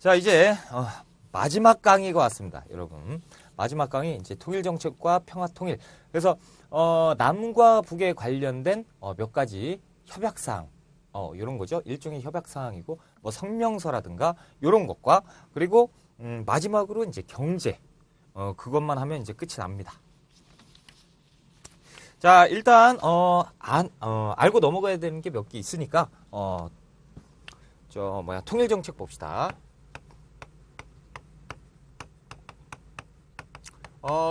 자, 이제 마지막 강의가 왔습니다, 여러분. 마지막 강의 이제 통일정책과 평화통일. 그래서 남과 북에 관련된 몇 가지 협약사항, 이런 거죠. 일종의 협약사항이고, 뭐 성명서라든가 이런 것과 그리고 마지막으로 이제 경제, 그것만 하면 이제 끝이 납니다. 자, 일단 알고 넘어가야 되는 게 몇 개 있으니까 통일정책 봅시다.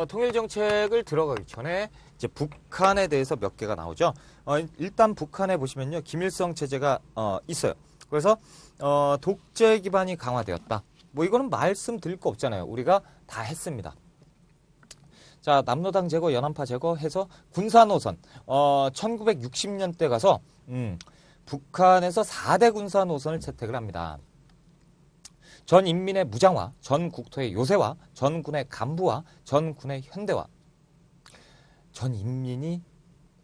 통일정책을 들어가기 전에 이제 북한에 대해서 몇 개가 나오죠. 일단 북한에 보시면요, 김일성 체제가 있어요. 그래서 독재 기반이 강화되었다. 뭐 이거는 말씀드릴 거 없잖아요. 우리가 다 했습니다. 자, 남로당 제거, 연안파 제거해서 군사 노선 1960년대 가서 북한에서 4대 군사 노선을 채택을 합니다. 전 인민의 무장화, 전 국토의 요새화, 전 군의 간부화, 전 군의 현대화. 전 인민이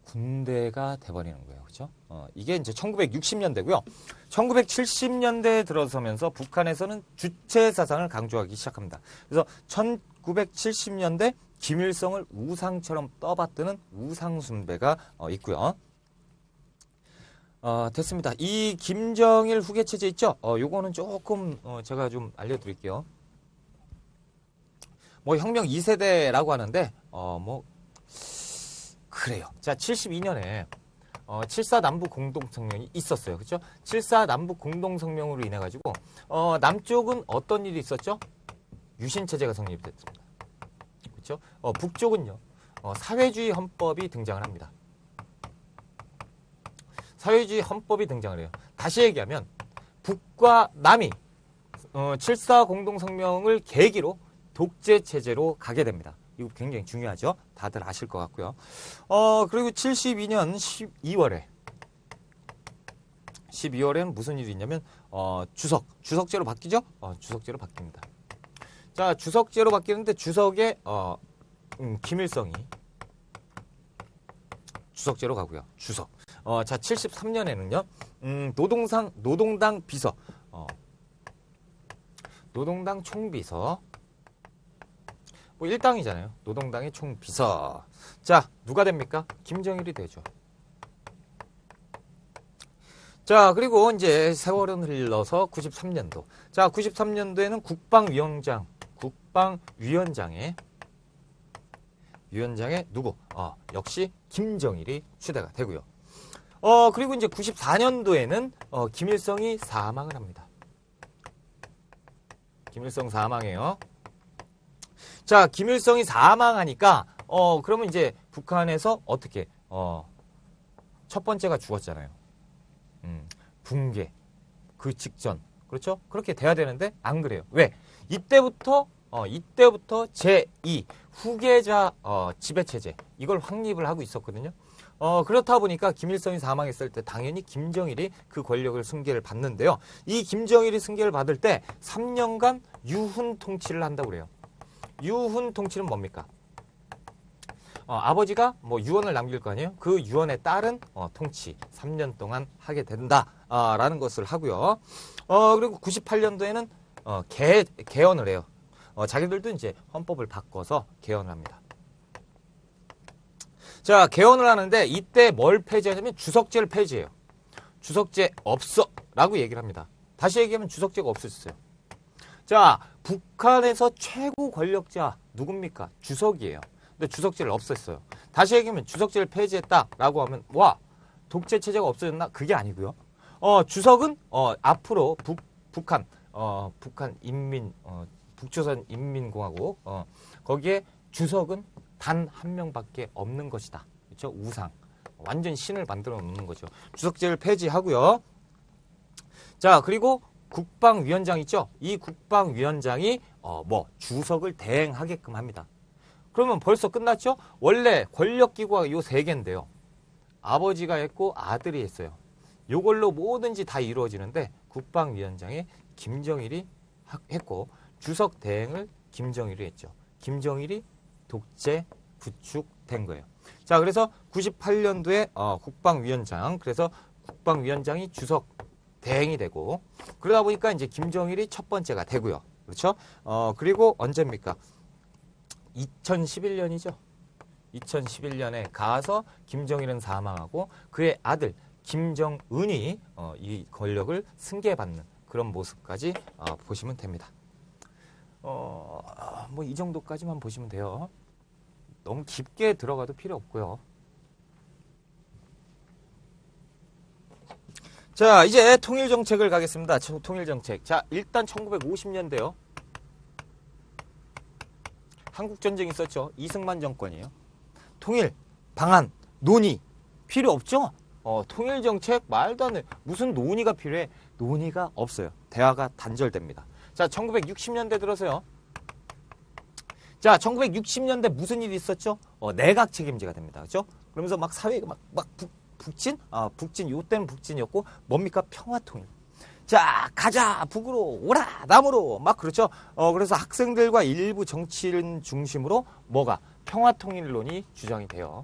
군대가 돼버리는 거예요. 그죠? 이게 이제 1960년대고요. 1970년대에 들어서면서 북한에서는 주체 사상을 강조하기 시작합니다. 그래서 1970년대 김일성을 우상처럼 떠받드는 우상숭배가 있고요. 됐습니다. 이 김정일 후계 체제 있죠? 요거는 조금 제가 좀 알려드릴게요. 뭐 혁명 2세대라고 하는데 그래요. 자, 72년에 7.4 남북 공동성명이 있었어요. 그렇죠? 7.4 남북 공동성명으로 인해 가지고 남쪽은 어떤 일이 있었죠? 유신 체제가 성립됐습니다. 그렇죠? 북쪽은요. 사회주의 헌법이 등장을 합니다. 사회주의 헌법이 등장을 해요. 다시 얘기하면 북과 남이 7.4 공동성명을 계기로 독재 체제로 가게 됩니다. 이거 굉장히 중요하죠. 다들 아실 것 같고요. 그리고 72년 12월에는 무슨 일이 있냐면 주석제로 바뀌죠. 주석제로 바뀝니다. 자, 주석제로 바뀌는데 주석에 김일성이 주석제로 가고요. 주석. 자, 73년에는요, 노동당 비서, 노동당 총비서, 뭐 일당이잖아요. 노동당의 총비서. 자, 누가 됩니까? 김정일이 되죠. 자, 그리고 이제 세월은 흘러서 93년도. 자, 93년도에는 위원장에 누구? 역시 김정일이 추대가 되고요. 그리고 이제 94년도에는 김일성이 사망을 합니다. 김일성 사망해요. 자, 김일성이 사망하니까 그러면 이제 북한에서 어떻게 첫 번째가 죽었잖아요. 붕괴 그 직전, 그렇죠? 그렇게 돼야 되는데 안 그래요. 왜? 이때부터 제2 후계자 지배체제 이걸 확립을 하고 있었거든요. 그렇다 보니까 김일성이 사망했을 때 당연히 김정일이 그 권력을 승계를 받는데요. 이 김정일이 승계를 받을 때 3년간 유훈 통치를 한다고 그래요. 유훈 통치는 뭡니까? 아버지가 뭐 유언을 남길 거 아니에요? 그 유언에 따른 통치 3년 동안 하게 된다라는 것을 하고요. 그리고 98년도에는 개헌을 해요. 자기들도 이제 헌법을 바꿔서 개헌을 합니다. 자, 개헌을 하는데 이때 뭘 폐지하냐면 주석제를 폐지해요. 주석제 없어 라고 얘기를 합니다. 다시 얘기하면 주석제가 없어졌어요. 자, 북한에서 최고 권력자 누굽니까? 주석이에요. 근데 주석제를 없앴어요. 다시 얘기하면 주석제를 폐지했다라고 하면 와, 독재 체제가 없어졌나? 그게 아니고요. 주석은 앞으로 북한 북조선 인민공화국 거기에 주석은 단 한 명밖에 없는 것이다. 그렇죠? 우상. 완전 신을 만들어 놓는 거죠. 주석제를 폐지하고요. 자, 그리고 국방위원장 있죠? 이 국방위원장이 주석을 대행하게끔 합니다. 그러면 벌써 끝났죠? 원래 권력기구가 요 세 개인데요. 아버지가 했고 아들이 했어요. 요걸로 뭐든지 다 이루어지는데 국방위원장에 김정일이 했고 주석 대행을 김정일이 했죠. 김정일이 독재 구축된 거예요. 자, 그래서 98년도에 국방위원장, 그래서 국방위원장이 주석 대행이 되고 그러다 보니까 이제 김정일이 첫 번째가 되고요. 그렇죠? 그리고 언제입니까? 2011년이죠. 2011년에 가서 김정일은 사망하고 그의 아들 김정은이 이 권력을 승계받는 그런 모습까지 보시면 됩니다. 뭐 이 정도까지만 보시면 돼요. 너무 깊게 들어가도 필요 없고요. 자, 이제 통일정책을 가겠습니다. 통일정책. 자, 일단 1950년대요. 한국전쟁이 있었죠. 이승만 정권이에요. 통일, 방안, 논의 필요 없죠? 통일정책 말도 안 돼. 무슨 논의가 필요해? 논의가 없어요. 대화가 단절됩니다. 자, 1960년대 들어서요. 자, 1960년대 무슨 일이 있었죠? 내각 책임제가 됩니다. 그죠? 그러면서 막 사회가 막 북진? 북진, 요때는 북진이었고, 뭡니까? 평화통일. 자, 가자! 북으로, 오라! 남으로! 막 그렇죠? 그래서 학생들과 일부 정치인 중심으로 뭐가? 평화통일론이 주장이 돼요.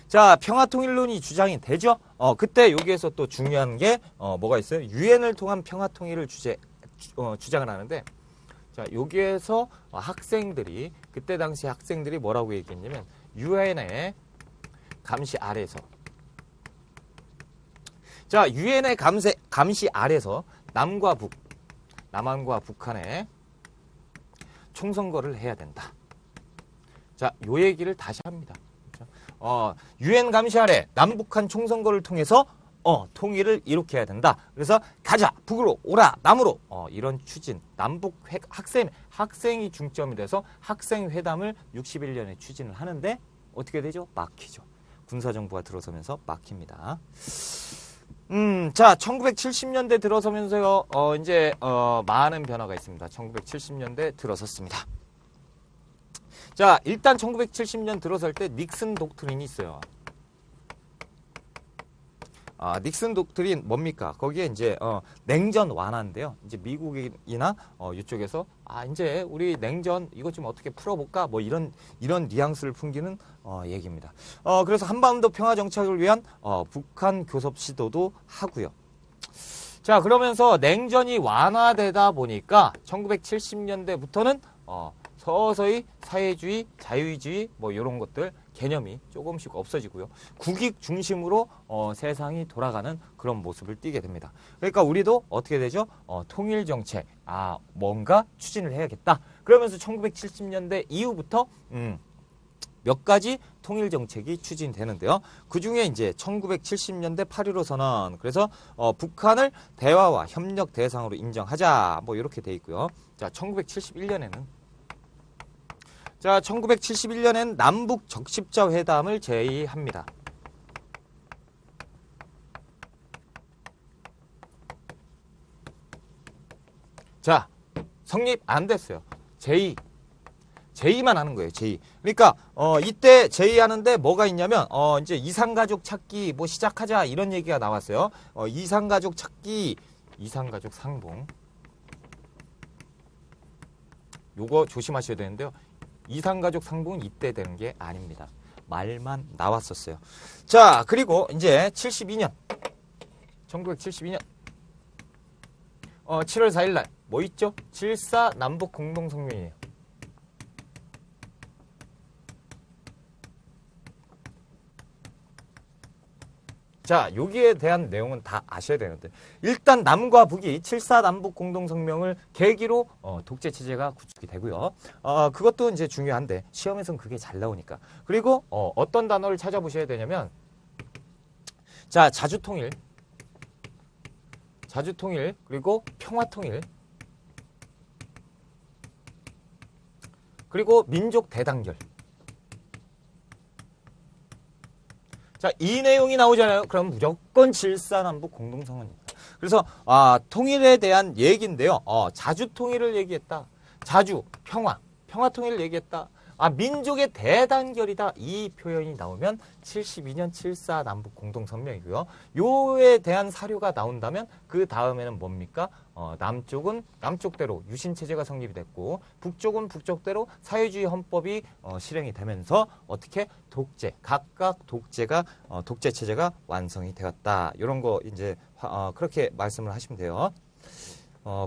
자, 평화통일론이 주장이 되죠? 그때 여기에서 또 중요한 게, 뭐가 있어요? 유엔을 통한 평화통일을 주장을 하는데, 자, 여기에서 학생들이, 그때 당시 학생들이 뭐라고 얘기했냐면, 유엔의 감시 아래서, 자, 유엔의 감시 아래서 남과 북, 남한과 북한에 총선거를 해야 된다. 자, 요 얘기를 다시 합니다. 유엔 감시 아래 남북한 총선거를 통해서 통일을 이룩해야 된다. 그래서 가자 북으로 오라 남으로 이런 추진 남북 학생이 중점이 돼서 학생회담을 61년에 추진을 하는데 어떻게 되죠? 막히죠. 군사정부가 들어서면서 막힙니다. 자, 1970년대 들어서면서요, 이제, 많은 변화가 있습니다. 1970년대 들어섰습니다. 자, 일단 1970년 들어설 때 닉슨 독트린이 있어요. 닉슨 독트린 뭡니까? 거기에 이제, 냉전 완화인데요. 이제 미국이나, 이쪽에서, 이제 우리 냉전 이것 좀 어떻게 풀어볼까? 뭐 이런 뉘앙스를 풍기는, 얘기입니다. 그래서 한반도 평화 정착을 위한, 북한 교섭 시도도 하고요. 자, 그러면서 냉전이 완화되다 보니까 1970년대부터는, 서서히 사회주의, 자유주의 뭐 이런 것들 개념이 조금씩 없어지고요. 국익 중심으로 세상이 돌아가는 그런 모습을 띠게 됩니다. 그러니까 우리도 어떻게 되죠? 통일 정책, 뭔가 추진을 해야겠다. 그러면서 1970년대 이후부터 몇 가지 통일 정책이 추진되는데요. 그 중에 이제 1970년대 8.15 선언, 그래서 북한을 대화와 협력 대상으로 인정하자, 뭐 이렇게 돼 있고요. 자, 1971년엔 남북 적십자 회담을 제의합니다. 자, 성립 안 됐어요. 제의만 하는 거예요. 제의. 그러니까 이때 제의하는데 뭐가 있냐면 이제 이산가족 찾기 뭐 시작하자 이런 얘기가 나왔어요. 이산가족 찾기, 이산가족 상봉. 요거 조심하셔야 되는데요. 이산가족 상봉은 이때 되는 게 아닙니다. 말만 나왔었어요. 자, 그리고 이제 72년 1972년 7월 4일 날 뭐 있죠? 7.4 남북 공동성명이에요. 자, 여기에 대한 내용은 다 아셔야 되는데 일단 남과 북이 7.4 남북 공동성명을 계기로 독재 체제가 구축이 되고요. 그것도 이제 중요한데 시험에서는 그게 잘 나오니까. 그리고 어떤 단어를 찾아보셔야 되냐면 자, 자주통일 그리고 평화통일 그리고 민족 대단결. 자, 이 내용이 나오잖아요. 그럼 무조건 7.4 남북 공동성명입니다. 그래서 통일에 대한 얘기인데요. 자주 통일을 얘기했다. 자주 평화 통일을 얘기했다. 민족의 대단결이다. 이 표현이 나오면 72년 7.4 남북 공동성명이고요. 요에 대한 사료가 나온다면 그 다음에는 뭡니까? 남쪽은 남쪽대로 유신체제가 성립이 됐고 북쪽은 북쪽대로 사회주의 헌법이 실행이 되면서 어떻게 독재, 각각 독재체제가 완성이 되었다. 이런 거 이제 그렇게 말씀을 하시면 돼요.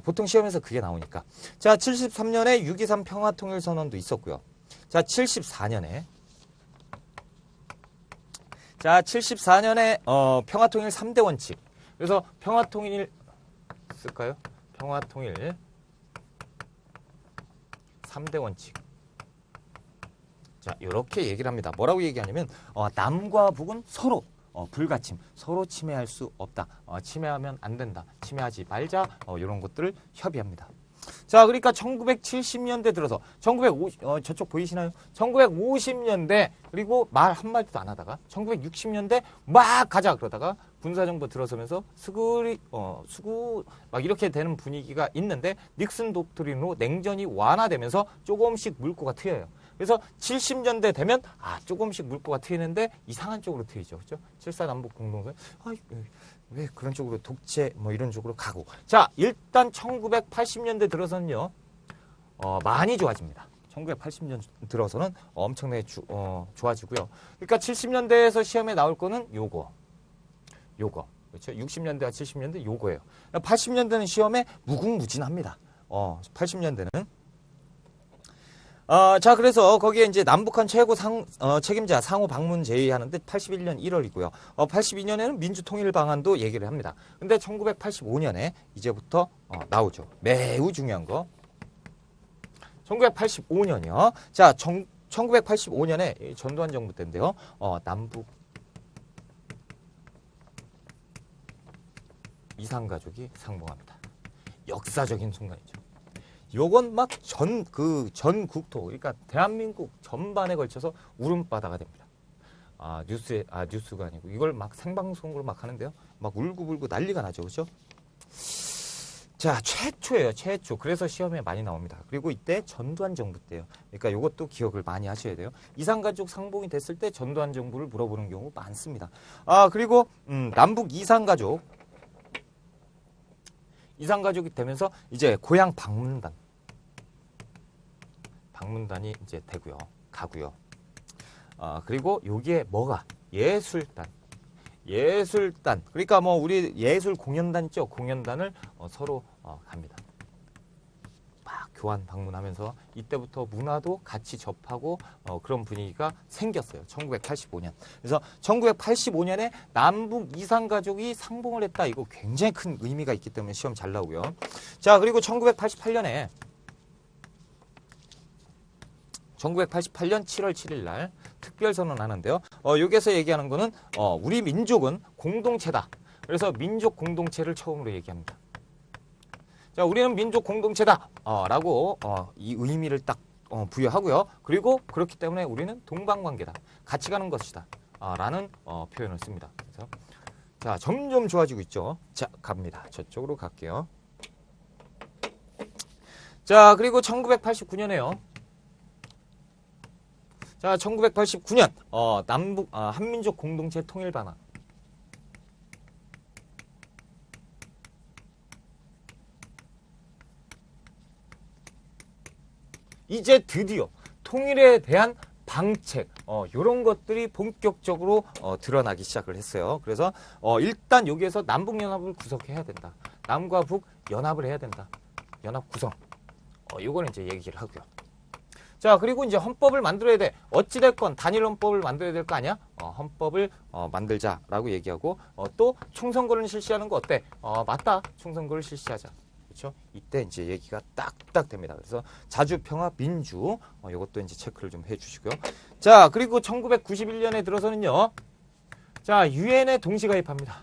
보통 시험에서 그게 나오니까. 자, 73년에 6.23 평화통일선언도 있었고요. 자, 74년에 평화통일 3대 원칙. 그래서 평화통일 쓸까요? 평화통일 3대 원칙. 자, 이렇게 얘기를 합니다. 뭐라고 얘기하냐면 남과 북은 서로 불가침, 서로 침해할 수 없다. 침해하면 안 된다. 침해하지 말자. 이런 것들을 협의합니다. 자, 그러니까 1970년대 들어서 저쪽 보이시나요? 1950년대 그리고 말 한마디도 안 하다가 1960년대 막 가자 그러다가 군사정부 들어서면서 수구 막 이렇게 되는 분위기가 있는데 닉슨 독트린으로 냉전이 완화되면서 조금씩 물꼬가 트여요. 그래서 70년대 되면 조금씩 물꼬가 트이는데 이상한 쪽으로 트이죠. 그렇죠? 7.4 남북 공동선. 왜 그런 쪽으로 독재 뭐 이런 쪽으로 가고. 자, 일단 1980년대 들어서는요. 많이 좋아집니다. 1980년 들어서는 엄청나게 좋아지고요. 그러니까 70년대에서 시험에 나올 거는 요거. 그렇죠? 60년대와 70년대 요거예요. 80년대는 시험에 무궁무진합니다. 80년대는 자, 그래서 거기에 이제 남북한 최고 책임자 상호 방문 제의하는데 81년 1월이고요. 82년에는 민주통일 방안도 얘기를 합니다. 근데 1985년에 이제부터 나오죠. 매우 중요한 거. 1985년이요. 자, 1985년에 전두환 정부 때인데요. 남북 이산가족이 상봉합니다. 역사적인 순간이죠. 요건 막 전 국토, 그러니까 대한민국 전반에 걸쳐서 울음바다가 됩니다. 뉴스가 아니고 이걸 막 생방송으로 막 하는데요. 막 울고불고 난리가 나죠. 그렇죠? 자, 최초예요. 최초. 그래서 시험에 많이 나옵니다. 그리고 이때 전두환 정부 때예요. 그러니까 이것도 기억을 많이 하셔야 돼요. 이산가족 상봉이 됐을 때 전두환 정부를 물어보는 경우 많습니다. 그리고 남북 이산가족이 되면서 이제 고향 방문단이 이제 되고요. 가고요. 그리고 여기에 뭐가 예술단. 그러니까 뭐 우리 예술 공연단 있죠. 공연단을 서로 갑니다. 막 교환 방문하면서 이때부터 문화도 같이 접하고 그런 분위기가 생겼어요. 1985년. 그래서 1985년에 남북 이산가족이 상봉을 했다. 이거 굉장히 큰 의미가 있기 때문에 시험 잘 나오고요. 자, 그리고 1988년 7월 7일 날 특별선언하는데요. 여기서 얘기하는 거는 우리 민족은 공동체다. 그래서 민족 공동체를 처음으로 얘기합니다. 자, 우리는 민족 공동체다. 라고 이 의미를 딱 부여하고요. 그리고 그렇기 때문에 우리는 동방관계다. 같이 가는 것이다. 라는 표현을 씁니다. 그래서 자, 점점 좋아지고 있죠. 자, 갑니다. 저쪽으로 갈게요. 자, 그리고 1989년에요. 자, 1989년 남북 한민족 공동체 통일 방안. 이제 드디어 통일에 대한 방책, 이런 것들이 본격적으로 드러나기 시작을 했어요. 그래서 일단 여기에서 남북연합을 구성해야 된다. 남과 북 연합을 해야 된다. 연합 구성. 요거는 이제 얘기를 하고요. 자, 그리고 이제 헌법을 만들어야 돼. 어찌됐건 단일 헌법을 만들어야 될 거 아니야? 헌법을 만들자라고 얘기하고 또 총선거를 실시하는 거 어때? 맞다. 총선거를 실시하자. 그렇죠? 이때 이제 얘기가 딱딱 됩니다. 그래서 자주평화 민주 이것도 이제 체크를 좀 해주시고요. 자, 그리고 1991년에 들어서는요. 자, 유엔에 동시 가입합니다.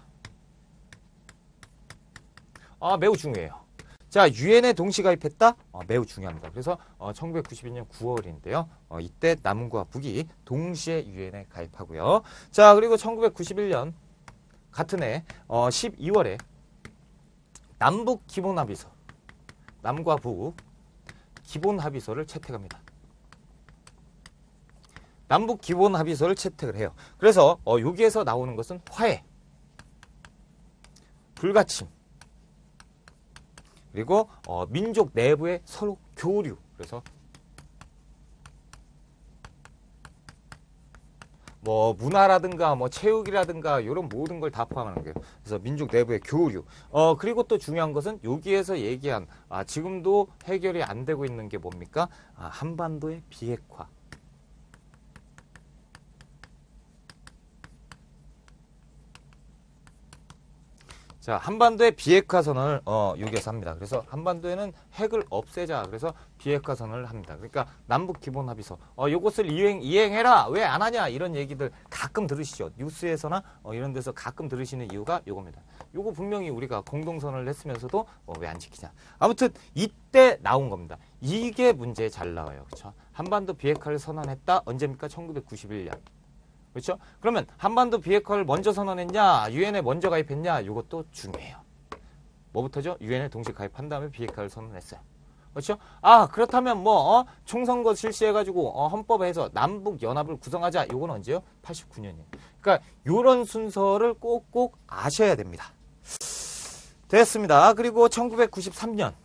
매우 중요해요. 자, 유엔에 동시 가입했다? 매우 중요합니다. 그래서 1991년 9월인데요. 이때 남과 북이 동시에 유엔에 가입하고요. 자, 그리고 1991년 같은 해 12월에 남북 기본합의서, 남과 북 기본합의서를 채택합니다. 남북 기본 합의서를 채택을 해요. 그래서 여기에서 나오는 것은 화해, 불가침, 그리고 민족 내부의 서로 교류. 그래서 뭐 문화라든가 뭐 체육이라든가 이런 모든 걸 다 포함하는 거예요. 그래서 민족 내부의 교류. 그리고 또 중요한 것은 여기에서 얘기한 지금도 해결이 안 되고 있는 게 뭡니까? 한반도의 비핵화. 자, 한반도의 비핵화 선언을 여기에서 합니다. 그래서 한반도에는 핵을 없애자. 그래서 비핵화 선언을 합니다. 그러니까 남북 기본 합의서. 요것을 이행해라. 왜 안 하냐? 이런 얘기들 가끔 들으시죠. 뉴스에서나 이런 데서 가끔 들으시는 이유가 요겁니다. 요거 분명히 우리가 공동선언을 했으면서도 왜 안 지키냐. 아무튼 이때 나온 겁니다. 이게 문제에 잘 나와요. 그렇죠? 한반도 비핵화를 선언했다. 언제입니까? 1991년. 그렇죠? 그러면 한반도 비핵화를 먼저 선언했냐, 유엔에 먼저 가입했냐, 이것도 중요해요. 뭐부터죠? 유엔에 동시 가입한 다음에 비핵화를 선언했어요. 그렇죠? 그렇다면 총선거 실시해가지고 헌법에서 남북 연합을 구성하자. 이건 언제요? 89년이에요. 그러니까 이런 순서를 꼭꼭 아셔야 됩니다. 됐습니다. 그리고 1993년.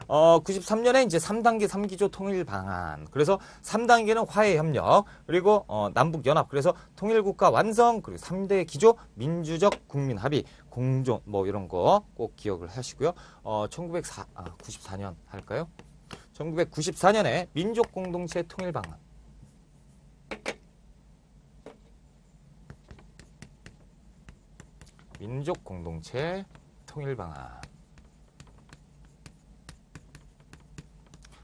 93년에 이제 3단계 3기조 통일 방안. 그래서 3단계는 화해 협력, 그리고 남북 연합. 그래서 통일 국가 완성, 그리고 3대 기조 민주적 국민 합의, 공존 뭐 이런 거 꼭 기억을 하시고요. 1994년 할까요? 1994년에 민족 공동체 통일 방안. 민족 공동체 통일 방안.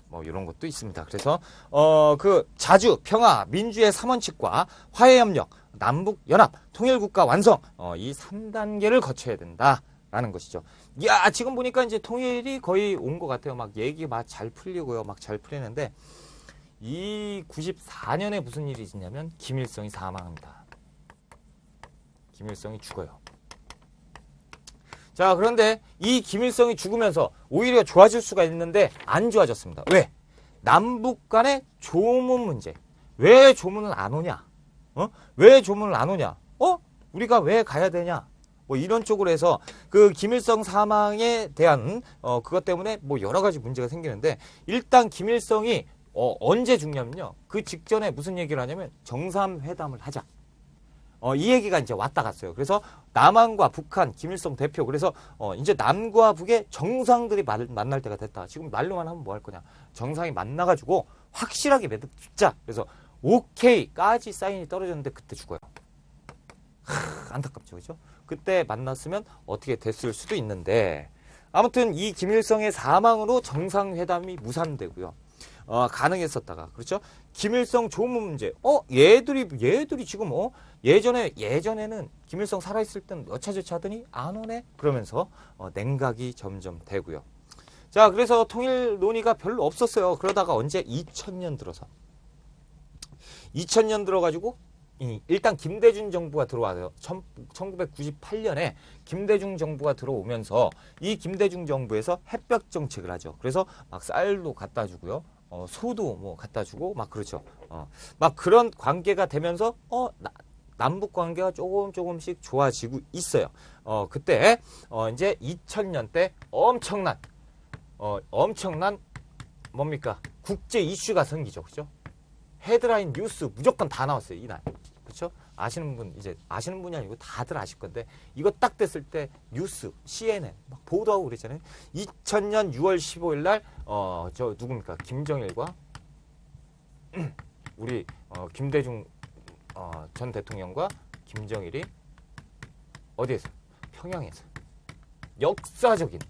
뭐 이런 것도 있습니다. 그래서 그 자주, 평화, 민주의 3원칙과 화해협력, 남북연합, 통일국가 완성 이 3단계를 거쳐야 된다라는 것이죠. 야, 지금 보니까 이제 통일이 거의 온 것 같아요. 막 얘기 막 잘 풀리고요. 막 잘 풀리는데 이 94년에 무슨 일이 있냐면 김일성이 사망합니다. 김일성이 죽어요. 자, 그런데 이 김일성이 죽으면서 오히려 좋아질 수가 있는데 안 좋아졌습니다. 왜? 남북 간의 조문 문제. 왜 조문은 안 오냐? 왜 조문을 안 오냐? 우리가 왜 가야 되냐? 뭐 이런 쪽으로 해서 그 김일성 사망에 대한 그것 때문에 뭐 여러 가지 문제가 생기는데 일단 김일성이 언제 죽냐면요. 그 직전에 무슨 얘기를 하냐면 정상회담을 하자. 이 얘기가 이제 왔다 갔어요. 그래서 남한과 북한, 김일성 대표, 그래서 이제 남과 북의 정상들이 만날 때가 됐다. 지금 말로만 하면 뭐 할 거냐. 정상이 만나가지고 확실하게 맺자. 그래서 오케이까지 사인이 떨어졌는데 그때 죽어요. 안타깝죠. 그죠? 그때 만났으면 어떻게 됐을 수도 있는데 아무튼 이 김일성의 사망으로 정상회담이 무산되고요. 가능했었다가 그렇죠? 김일성 조문 문제. 얘들이 지금 예전에는 김일성 살아있을 때는 여차저차 하더니 안 오네? 그러면서 냉각이 점점 되고요. 자, 그래서 통일 논의가 별로 없었어요. 그러다가 언제? 2000년 들어서. 2000년 들어가지고 일단 김대중 정부가 들어와요. 1998년에 김대중 정부가 들어오면서 이 김대중 정부에서 햇볕 정책을 하죠. 그래서 막 쌀도 갖다 주고요. 소도 뭐 갖다 주고 막 그렇죠. 막 그런 관계가 되면서 남북 관계가 조금씩 좋아지고 있어요. 그때 이제 2000년 때 엄청난 뭡니까? 국제 이슈가 생기죠. 그죠? 헤드라인 뉴스 무조건 다 나왔어요. 이날. 그렇죠? 아시는 분이 아니고 다들 아실 건데 이거 딱 됐을 때 뉴스, CNN 막 보도하고 그랬잖아요. 2000년 6월 15일 날 저 누굽니까? 김정일과 우리 김대중 전 대통령과 김정일이 어디에서? 평양에서 역사적인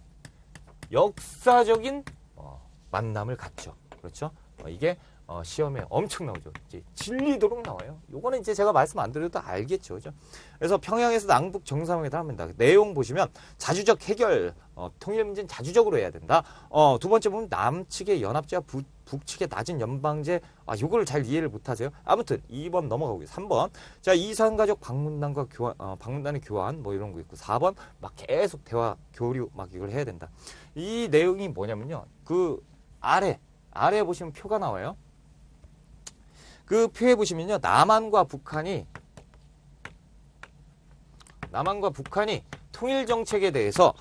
만남을 갖죠. 그렇죠? 이게 시험에 엄청 나오죠. 이제 진리도록 나와요. 요거는 이제 제가 말씀 안 드려도 알겠죠. 그죠? 그래서 평양에서 남북 정상회담 합니다. 내용 보시면 자주적 해결, 통일 문제는 자주적으로 해야 된다. 두 번째 보면 남측의 연합제와 북측의 낮은 연방제, 요거를 잘 이해를 못 하세요. 아무튼 2번 넘어가고요. 3번. 자, 이산가족 방문단과 교환, 방문단의 교환 뭐 이런 거 있고 4번 막 계속 대화, 교류 막 이걸 해야 된다. 이 내용이 뭐냐면요. 그 아래 보시면 표가 나와요. 그 표에 보시면요. 남한과 북한이 통일 정책에 대해서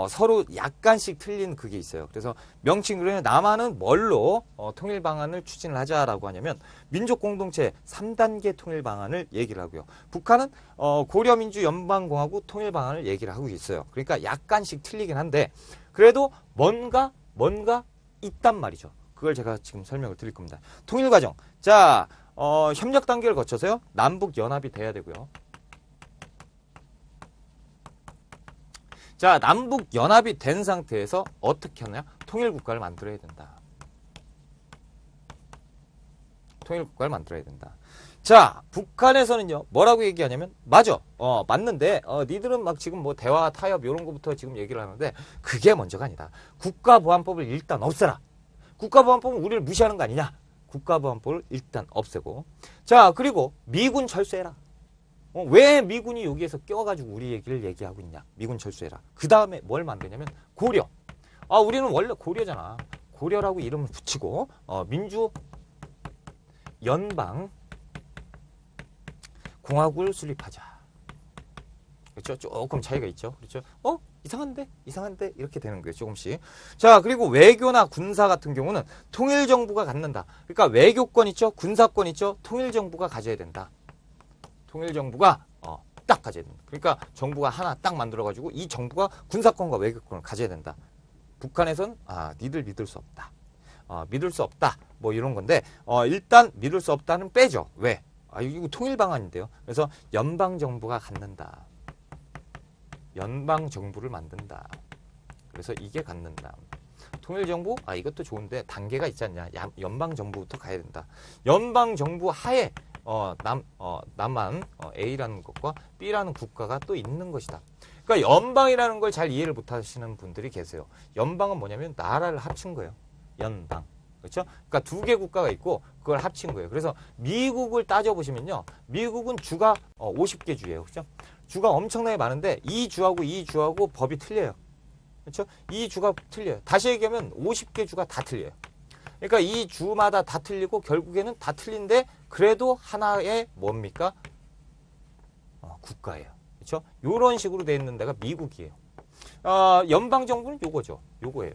서로 약간씩 틀린 그게 있어요. 그래서 명칭으로는 남한은 뭘로 통일 방안을 추진을 하자라고 하냐면 민족 공동체 3단계 통일 방안을 얘기를 하고요. 북한은 고려민주 연방공화국 통일 방안을 얘기를 하고 있어요. 그러니까 약간씩 틀리긴 한데 그래도 뭔가 있단 말이죠. 그걸 제가 지금 설명을 드릴 겁니다. 통일 과정. 자, 협력 단계를 거쳐서요. 남북 연합이 돼야 되고요. 자, 남북 연합이 된 상태에서 어떻게 하느냐? 통일 국가를 만들어야 된다. 통일 국가를 만들어야 된다. 자, 북한에서는요. 뭐라고 얘기하냐면 맞아. 맞는데 니들은 막 지금 뭐 대화 타협 이런 거부터 지금 얘기를 하는데 그게 먼저가 아니다. 국가보안법을 일단 없애라. 국가보안법은 우리를 무시하는 거 아니냐? 국가보안법을 일단 없애고. 자, 그리고 미군 철수해라. 왜 미군이 여기에서 껴가지고 우리 얘기를 얘기하고 있냐. 미군 철수해라. 그 다음에 뭘 만드냐면 고려. 우리는 원래 고려잖아. 고려라고 이름을 붙이고 민주 연방 공화국을 수립하자. 그렇죠? 조금 차이가 있죠. 그렇죠? 이상한데 이렇게 되는 거예요. 조금씩. 자, 그리고 외교나 군사 같은 경우는 통일정부가 갖는다. 그러니까 외교권 있죠? 군사권 있죠? 통일정부가 가져야 된다. 통일정부가 딱 가져야 된다. 그러니까 정부가 하나 딱 만들어가지고 이 정부가 군사권과 외교권을 가져야 된다. 북한에서는 니들 믿을 수 없다. 믿을 수 없다. 뭐 이런 건데 일단 믿을 수 없다는 빼죠. 왜? 이거 통일 방안인데요. 그래서 연방정부가 갖는다. 연방정부를 만든다. 그래서 이게 갖는다. 통일정부? 이것도 좋은데 단계가 있지 않냐. 연방정부부터 가야 된다. 연방정부 하에 남한 A라는 것과 B라는 국가가 또 있는 것이다. 그러니까 연방이라는 걸 잘 이해를 못하시는 분들이 계세요. 연방은 뭐냐면 나라를 합친 거예요. 연방. 그렇죠? 그러니까 두 개 국가가 있고 그걸 합친 거예요. 그래서 미국을 따져보시면요. 미국은 주가 50개 주예요. 그렇죠? 주가 엄청나게 많은데 이 주하고 이 주하고 법이 틀려요. 그렇죠? 이 주가 틀려요. 다시 얘기하면 50개 주가 다 틀려요. 그러니까 이 주마다 다 틀리고 결국에는 다 틀린데 그래도 하나의 뭡니까? 국가예요. 그렇죠? 요런 식으로 돼 있는 데가 미국이에요. 연방정부는 요거죠. 요거예요.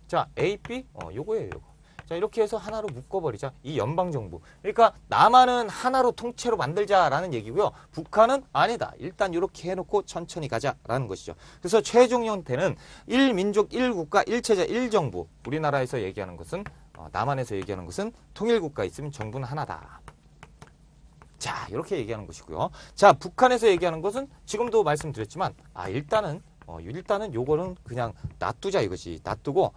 자, A, B, 요거예요. 요거. 자, 이렇게 해서 하나로 묶어버리자. 이 연방정부. 그러니까 남한은 하나로 통째로 만들자라는 얘기고요. 북한은 아니다. 일단 이렇게 해놓고 천천히 가자라는 것이죠. 그래서 최종 형태는 1민족, 1국가, 1체제, 1정부. 우리나라에서 얘기하는 것은 남한에서 얘기하는 것은 통일국가 있으면 정부는 하나다. 자, 이렇게 얘기하는 것이고요. 자, 북한에서 얘기하는 것은 지금도 말씀드렸지만 일단은 요거는 그냥 놔두자 이거지. 놔두고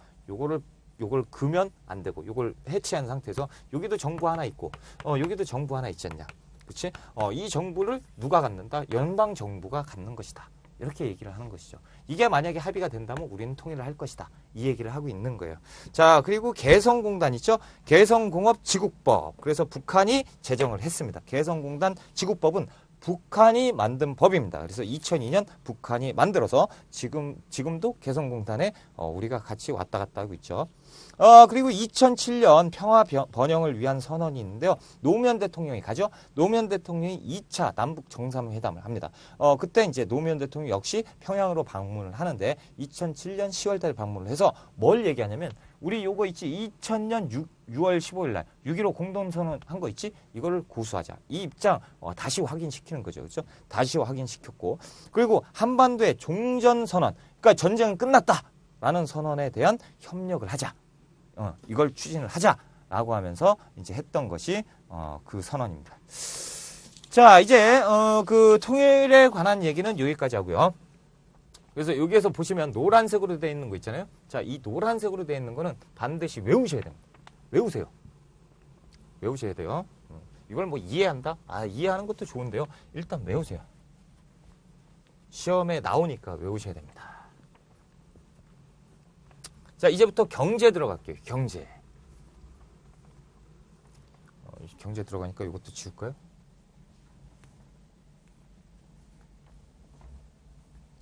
요걸 그면 안 되고 요걸 해체한 상태에서 여기도 정부 하나 있고 여기도 정부 하나 있지 않냐. 그치? 이 정부를 누가 갖는다? 연방 정부가 갖는 것이다. 이렇게 얘기를 하는 것이죠. 이게 만약에 합의가 된다면 우리는 통일을 할 것이다. 이 얘기를 하고 있는 거예요. 자, 그리고 개성공단 있죠? 개성공업지국법. 그래서 북한이 제정을 했습니다. 개성공단 지국법은 북한이 만든 법입니다. 그래서 2002년 북한이 만들어서 지금도 개성공단에 우리가 같이 왔다 갔다 하고 있죠. 그리고 2007년 평화 번영을 위한 선언이 있는데요. 노무현 대통령이 가죠. 노무현 대통령이 2차 남북 정상회담을 합니다. 그때 이제 노무현 대통령 역시 평양으로 방문을 하는데 2007년 10월 달에 방문을 해서 뭘 얘기하냐면 우리 요거 있지 2000년 6월 15일 날 6.15 공동선언 한 거 있지? 이거를 고수하자. 이 입장 다시 확인시키는 거죠. 그렇죠? 다시 확인시켰고 그리고 한반도의 종전선언 그러니까 전쟁은 끝났다라는 선언에 대한 협력을 하자. 이걸 추진을 하자라고 하면서 이제 했던 것이 그 선언입니다. 자, 이제 그 통일에 관한 얘기는 여기까지 하고요. 그래서 여기에서 보시면 노란색으로 되어 있는 거 있잖아요. 자, 이 노란색으로 되어 있는 거는 반드시 외우셔야 됩니다. 외우세요. 외우셔야 돼요. 이걸 뭐 이해한다? 이해하는 것도 좋은데요. 일단 외우세요. 시험에 나오니까 외우셔야 됩니다. 자, 이제부터 경제 들어갈게요. 경제. 경제 들어가니까 이것도 지울까요?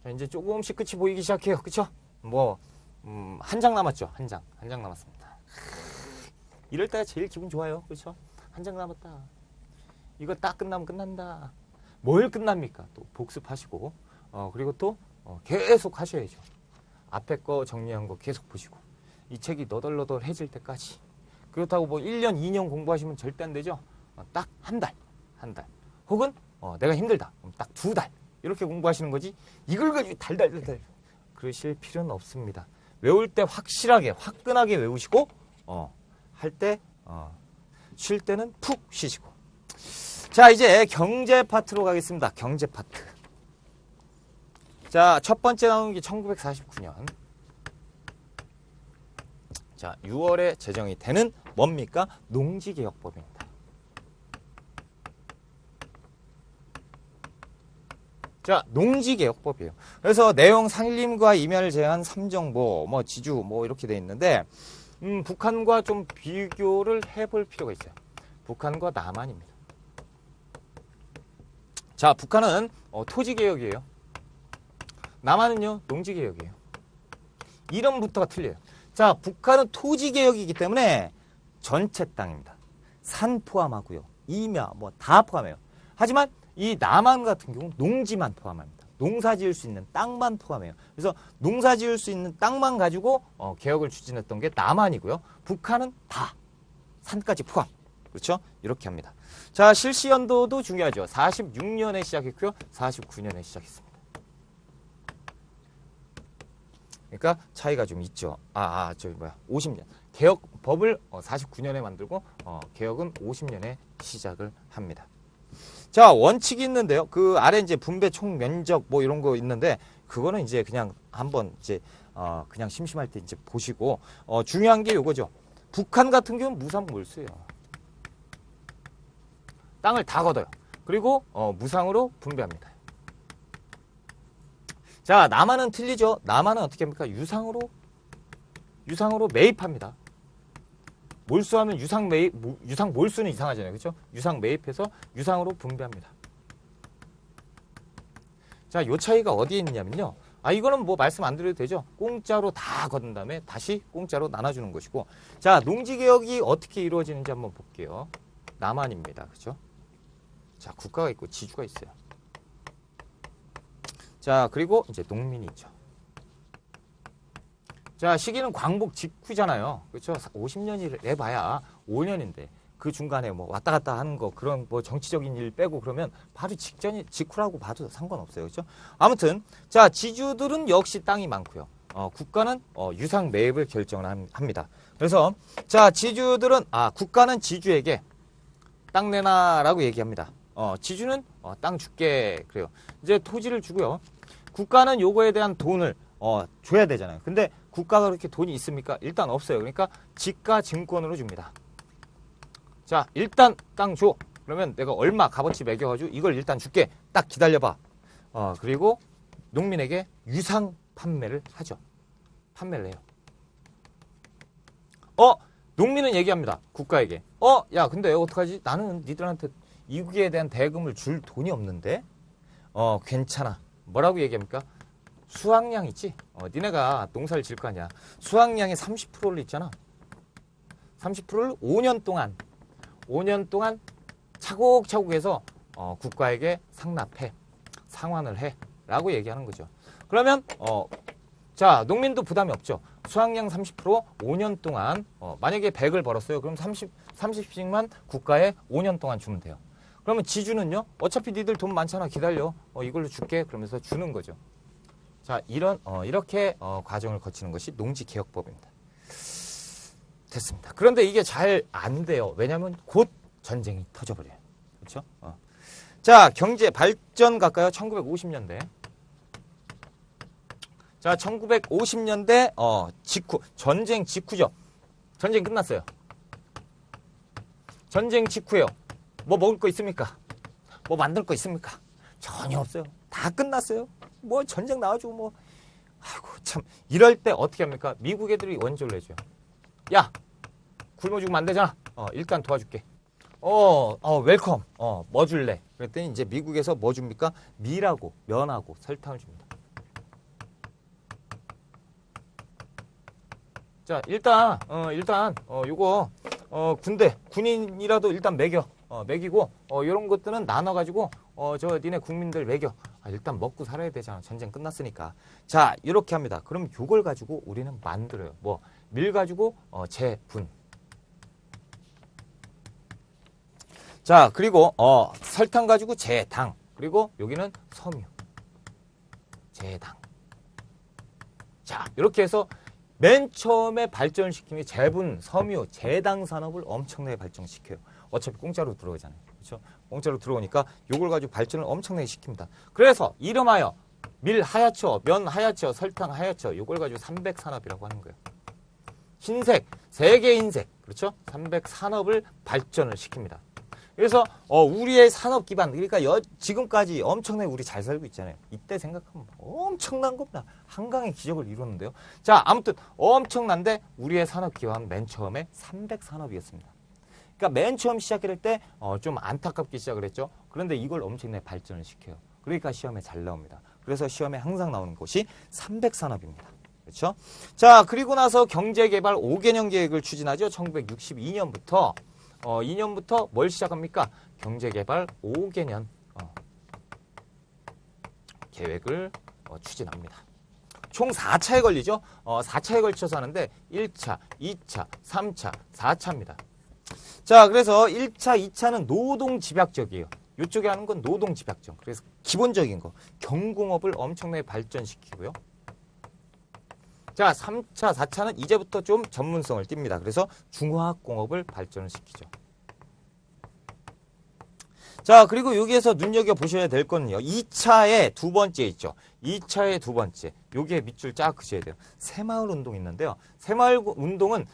자, 이제 조금씩 끝이 보이기 시작해요. 그쵸? 뭐, 한 장 남았죠. 한 장 남았습니다. 이럴 때가 제일 기분 좋아요. 그쵸? 한 장 남았다. 이거 딱 끝나면 끝난다. 뭘 끝납니까? 또 복습하시고, 그리고 또 계속 하셔야죠. 앞에 거 정리한 거 계속 보시고, 이 책이 너덜너덜해질 때까지. 그렇다고 뭐 1년, 2년 공부하시면 절대 안 되죠. 딱 한 달. 혹은 내가 힘들다. 그럼 딱 2달. 이렇게 공부하시는 거지. 이걸 가지고 달달달달 그러실 필요는 없습니다. 외울 때 확실하게, 화끈하게 외우시고, 할 때, 쉴 때는 푹 쉬시고. 자, 이제 경제 파트로 가겠습니다. 경제 파트. 자, 첫 번째 나오는 게 1949년. 자, 6월에 제정이 되는 뭡니까? 농지개혁법입니다. 자, 농지개혁법이에요. 그래서 내용 산림과 임야를 제한 3정보, 뭐 지주, 뭐 이렇게 돼 있는데, 북한과 좀 비교를 해볼 필요가 있어요. 북한과 남한입니다. 자, 북한은 토지개혁이에요. 남한은요, 농지개혁이에요. 이름부터가 틀려요. 자, 북한은 토지개혁이기 때문에 전체 땅입니다. 산 포함하고요. 임야, 뭐 다 포함해요. 하지만 이 남한 같은 경우는 농지만 포함합니다. 농사 지을 수 있는 땅만 포함해요. 그래서 농사 지을 수 있는 땅만 가지고 개혁을 추진했던 게 남한이고요. 북한은 다 산까지 포함. 그렇죠? 이렇게 합니다. 자, 실시 연도도 중요하죠. 46년에 시작했고요. 49년에 시작했습니다. 그러니까 차이가 좀 있죠. 50년. 개혁법을 49년에 만들고 개혁은 50년에 시작을 합니다. 자, 원칙이 있는데요. 그 아래 이제 분배 총 면적 뭐 이런 거 있는데 그거는 이제 그냥 한번 이제 그냥 심심할 때 이제 보시고 중요한 게 요거죠. 북한 같은 경우는 무상몰수예요. 땅을 다 걷어요. 그리고 무상으로 분배합니다. 자, 남한은 틀리죠. 남한은 어떻게 합니까? 유상으로 매입합니다. 몰수하면 유상 몰수는 이상하잖아요. 그렇죠? 유상 매입해서 유상으로 분배합니다. 자, 요 차이가 어디에 있냐면요. 이거는 뭐 말씀 안 드려도 되죠. 공짜로 다 걷은 다음에 다시 공짜로 나눠주는 것이고. 자, 농지개혁이 어떻게 이루어지는지 한번 볼게요. 남한입니다. 그렇죠? 자, 국가가 있고 지주가 있어요. 자, 그리고 이제 농민이 있죠. 자, 시기는 광복 직후잖아요. 그렇죠? 50년을 내봐야 5년인데 그 중간에 뭐 왔다 갔다 하는 거 그런 뭐 정치적인 일 빼고 그러면 바로 직후라고 봐도 상관없어요. 그렇죠? 아무튼 자, 지주들은 역시 땅이 많고요. 국가는 유상 매입을 결정을 합니다. 그래서 자, 지주들은 국가는 지주에게 땅 내놔라고 얘기합니다. 지주는 땅 줄게 그래요. 이제 토지를 주고요. 국가는 요거에 대한 돈을 줘야 되잖아요. 근데 국가가 그렇게 돈이 있습니까? 일단 없어요. 그러니까 지가 증권으로 줍니다. 자, 일단 땅 줘. 그러면 내가 얼마 값어치 매겨가지고 이걸 일단 줄게. 딱 기다려봐. 그리고 농민에게 유상 판매를 하죠. 판매를 해요. 농민은 얘기합니다. 국가에게. 야, 근데 어떡하지? 나는 니들한테 이국에 대한 대금을 줄 돈이 없는데? 괜찮아. 뭐라고 얘기합니까? 수확량 있지? 니네가 농사를 질 거 아니야. 수확량의 30%를 있잖아. 30%를 5년 동안 차곡차곡 해서 국가에게 상납해. 상환을 해. 라고 얘기하는 거죠. 그러면 자, 농민도 부담이 없죠. 수확량 30% 5년 동안 만약에 100을 벌었어요. 그럼 30씩만 국가에 5년 동안 주면 돼요. 그러면 지주는요. 어차피 니들 돈 많잖아. 기다려. 이걸로 줄게. 그러면서 주는 거죠. 자, 이렇게 과정을 거치는 것이 농지개혁법입니다. 됐습니다. 그런데 이게 잘 안 돼요. 왜냐하면 곧 전쟁이 터져버려요. 그렇죠? 자, 경제 발전 갈까요? 1950년대. 자, 1950년대 직후, 전쟁 직후죠. 전쟁 끝났어요. 전쟁 직후에요. 뭐 먹을 거 있습니까? 뭐 만들 거 있습니까? 전혀 없어요. 다 끝났어요. 뭐 전쟁 나와주고 뭐. 아이고 참. 이럴 때 어떻게 합니까? 미국 애들이 원조를 해줘요. 야, 굶어 죽으면 안 되잖아. 일단 도와줄게. 웰컴. 뭐 줄래? 그랬더니 이제 미국에서 뭐 줍니까? 밀하고 면하고 설탕을 줍니다. 자, 일단 요거 군대, 군인이라도 일단 먹이고, 이런 것들은 나눠가지고, 저 니네 국민들 먹여. 일단 먹고 살아야 되잖아. 전쟁 끝났으니까. 자, 이렇게 합니다. 그럼 요걸 가지고 우리는 만들어요. 뭐, 밀 가지고, 제분. 자, 그리고, 설탕 가지고 제당. 그리고 여기는 섬유. 제당. 자, 이렇게 해서 맨 처음에 발전시킨 게 제분, 섬유, 제당 산업을 엄청나게 발전시켜요. 어차피 공짜로 들어오잖아요. 그렇죠? 공짜로 들어오니까 요걸 가지고 발전을 엄청나게 시킵니다. 그래서 이름하여 밀 하야처, 면 하야처, 설탕 하야처 요걸 가지고 300산업이라고 하는 거예요. 흰색, 세계 흰색. 그렇죠? 300산업을 발전을 시킵니다. 그래서 우리의 산업 기반, 그러니까 지금까지 엄청나게 우리 잘 살고 있잖아요. 이때 생각하면 엄청난 겁니다. 한강의 기적을 이뤘는데요. 자, 아무튼 엄청난데 우리의 산업 기반 맨 처음에 300산업이었습니다. 그러니까 맨 처음 시작할 때 좀 안타깝게 시작을 했죠. 그런데 이걸 엄청나게 발전을 시켜요. 그러니까 시험에 잘 나옵니다. 그래서 시험에 항상 나오는 곳이 300산업입니다. 그렇죠? 자, 그리고 나서 경제개발 5개년 계획을 추진하죠. 1962년부터 2년부터 뭘 시작합니까? 경제개발 5개년 계획을 추진합니다. 총 4차에 걸리죠. 4차에 걸쳐서 하는데 1차, 2차, 3차, 4차입니다. 자, 그래서 1차, 2차는 노동집약적이에요. 이쪽에 하는 건 노동집약적. 그래서 기본적인 거. 경공업을 엄청나게 발전시키고요. 자, 3차, 4차는 이제부터 좀 전문성을 띱니다. 그래서 중화학공업을 발전을 시키죠. 자, 그리고 여기에서 눈여겨보셔야 될 거는요. 2차의 두 번째 있죠. 2차의 두 번째. 여기에 밑줄 쫙 그셔야 돼요. 새마을운동이 있는데요. 새마을운동은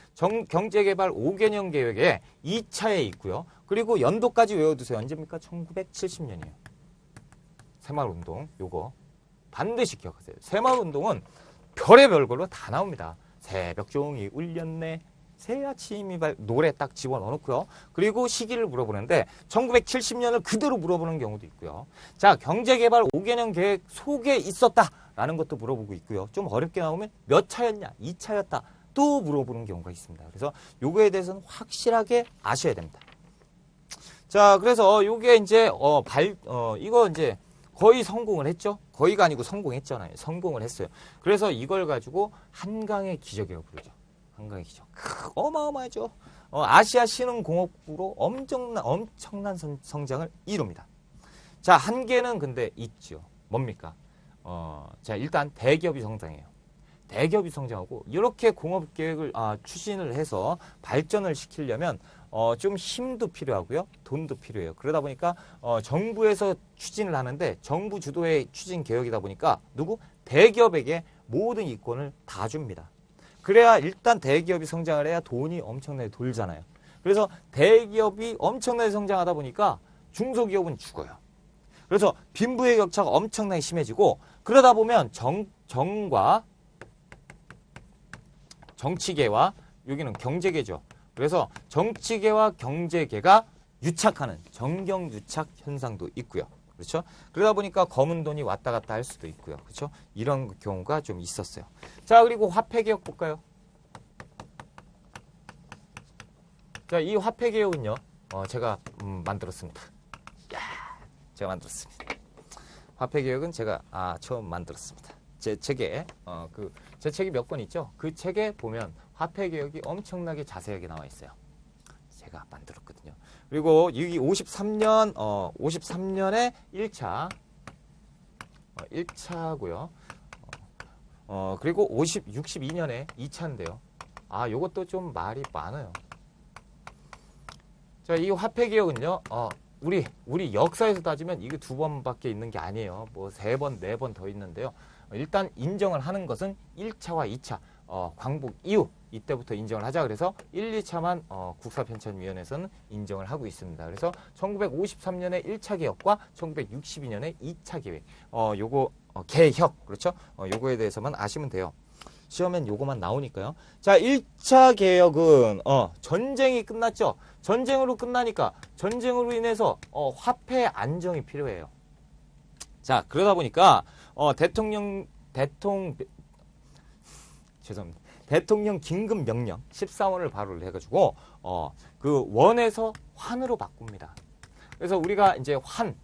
경제개발 5개년 계획에 2차에 있고요. 그리고 연도까지 외워두세요. 언제입니까? 1970년이에요. 새마을운동 요거 반드시 기억하세요. 새마을운동은 별의별 걸로 다 나옵니다. 새벽종이 울렸네. 새 아침이 노래 딱 집어넣어놓고요. 그리고 시기를 물어보는데 1970년을 그대로 물어보는 경우도 있고요. 자, 경제개발 5개년 계획 속에 있었다라는 것도 물어보고 있고요. 좀 어렵게 나오면 몇 차였냐? 2차였다. 또 물어보는 경우가 있습니다. 그래서 요거에 대해서는 확실하게 아셔야 됩니다. 자, 그래서 요게 이제 이거 이제 거의 성공을 했죠. 거의가 아니고 성공했잖아요. 성공을 했어요. 그래서 이걸 가지고 한강의 기적이라고 부르죠. 한강의 기적. 어마어마하죠. 아시아 신흥공업부로 엄청난 성장을 이룹니다. 자, 한계는 근데 있죠. 뭡니까? 자, 일단 대기업이 성장해요. 대기업이 성장하고 이렇게 공업계획을 추진을 해서 발전을 시키려면 좀 힘도 필요하고요. 돈도 필요해요. 그러다 보니까 정부에서 추진을 하는데 정부 주도의 추진 개혁이다 보니까 대기업에게 모든 이권을 다 줍니다. 그래야 일단 대기업이 성장을 해야 돈이 엄청나게 돌잖아요. 그래서 대기업이 엄청나게 성장하다 보니까 중소기업은 죽어요. 그래서 빈부의 격차가 엄청나게 심해지고 그러다 보면 정과 정치계와 여기는 경제계죠. 그래서 정치계와 경제계가 유착하는 정경유착 현상도 있고요. 그렇죠? 그러다 보니까 검은 돈이 왔다 갔다 할 수도 있고요. 그렇죠? 이런 경우가 좀 있었어요. 자, 그리고 화폐개혁 볼까요? 자, 이 화폐개혁은요. 제가 만들었습니다. 제가 만들었습니다. 화폐개혁은 제가 처음 만들었습니다. 제 책에 제 책이 몇 권 있죠? 그 책에 보면 화폐개혁이 엄청나게 자세하게 나와 있어요. 제가 만들었거든요. 그리고 여기 53년에 1차고요. 그리고 62년에 2차인데요. 요것도 좀 말이 많아요. 자, 이 화폐개혁은요. 우리 역사에서 따지면 이게 2번밖에 있는 게 아니에요. 뭐 3번, 4번 더 있는데요. 일단 인정을 하는 것은 1차와 2차 광복 이후 이때부터 인정을 하자. 그래서 1, 2차만 국사편찬위원회에서는 인정을 하고 있습니다. 그래서 1953년에 1차 개혁과 1962년에 2차 계획 요거 개혁 그렇죠? 요거에 대해서만 아시면 돼요. 시험엔 요거만 나오니까요. 자, 1차 개혁은 전쟁이 끝났죠. 전쟁으로 끝나니까 전쟁으로 인해서 화폐 안정이 필요해요. 자, 대통령 긴급 명령 14원을 발효를 해가지고 그 원에서 환으로 바꿉니다. 그래서 우리가 이제 환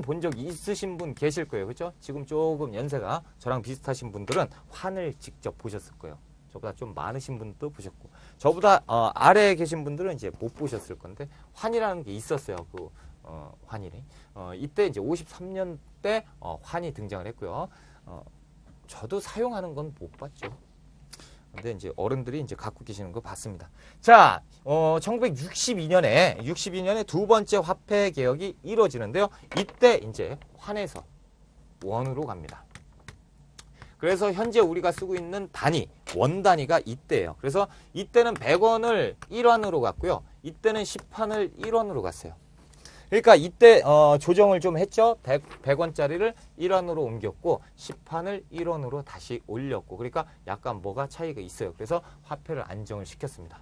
본 적이 있으신 분 계실 거예요. 그렇죠? 지금 조금 연세가 저랑 비슷하신 분들은 환을 직접 보셨을 거예요. 저보다 좀 많으신 분도 보셨고, 저보다 아래에 계신 분들은 이제 못 보셨을 건데, 환이라는 게 있었어요. 그 환일이. 이때 이제 53년 때 환이 등장을 했고요. 저도 사용하는 건 못 봤죠. 근데 이제 어른들이 이제 갖고 계시는 거 봤습니다. 자, 1962년에 두 번째 화폐 개혁이 이루어지는데요. 이때 이제 환에서 원으로 갑니다. 그래서 현재 우리가 쓰고 있는 단위, 원 단위가 이때예요. 그래서 이때는 100원을 1원으로 갔고요. 이때는 10판을 1원으로 갔어요. 그러니까 이때 조정을 좀 했죠. 100원짜리를 1원으로 옮겼고 10판을 1원으로 다시 올렸고, 그러니까 약간 뭐가 차이가 있어요. 그래서 화폐를 안정을 시켰습니다.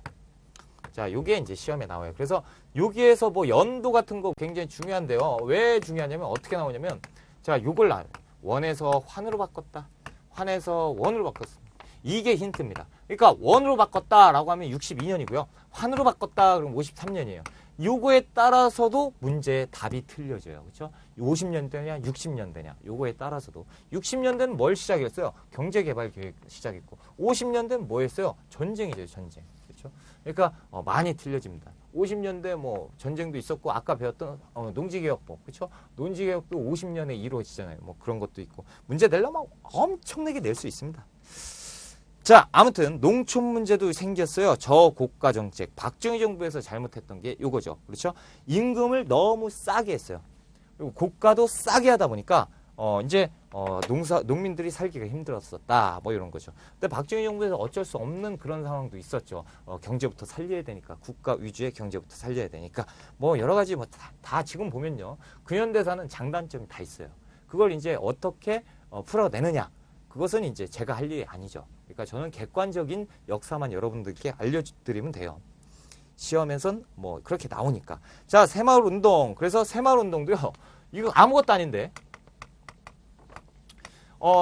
자, 요게 이제 시험에 나와요. 그래서 여기에서 뭐 연도 같은 거 굉장히 중요한데요. 왜 중요하냐면 어떻게 나오냐면, 자, 요걸 나와요. 원에서 환으로 바꿨다. 환에서 원으로 바꿨습니다. 이게 힌트입니다. 그러니까 원으로 바꿨다라고 하면 62년이고요. 환으로 바꿨다 그러면 53년이에요. 요거에 따라서도 문제의 답이 틀려져요. 그렇죠? 50년대냐 60년대냐 요거에 따라서도 60년대는 뭘 시작했어요? 경제개발 계획 시작했고, 50년대는 뭐 했어요? 전쟁이죠, 전쟁. 그렇죠? 그러니까 많이 틀려집니다. 50년대 뭐 전쟁도 있었고, 아까 배웠던 농지개혁법, 그렇죠? 농지개혁도 50년에 이루어지잖아요. 뭐 그런 것도 있고, 문제 내려면 엄청나게 낼 수 있습니다. 자, 아무튼 농촌 문제도 생겼어요. 저고가 정책. 박정희 정부에서 잘못했던 게 요거죠. 그렇죠? 임금을 너무 싸게 했어요. 그리고 고가도 싸게 하다 보니까 이제 농민들이 살기가 힘들었었다. 뭐 이런 거죠. 근데 박정희 정부에서 어쩔 수 없는 그런 상황도 있었죠. 경제부터 살려야 되니까, 국가 위주의 경제부터 살려야 되니까, 뭐 여러 가지 뭐 다 지금 보면요. 근현대사는 장단점이 다 있어요. 그걸 이제 어떻게 풀어내느냐. 그것은 이제 제가 할 일이 아니죠. 그러니까 저는 객관적인 역사만 여러분들께 알려드리면 돼요. 시험에선 뭐 그렇게 나오니까. 자, 새마을 운동. 그래서 새마을 운동도요. 이거 아무것도 아닌데.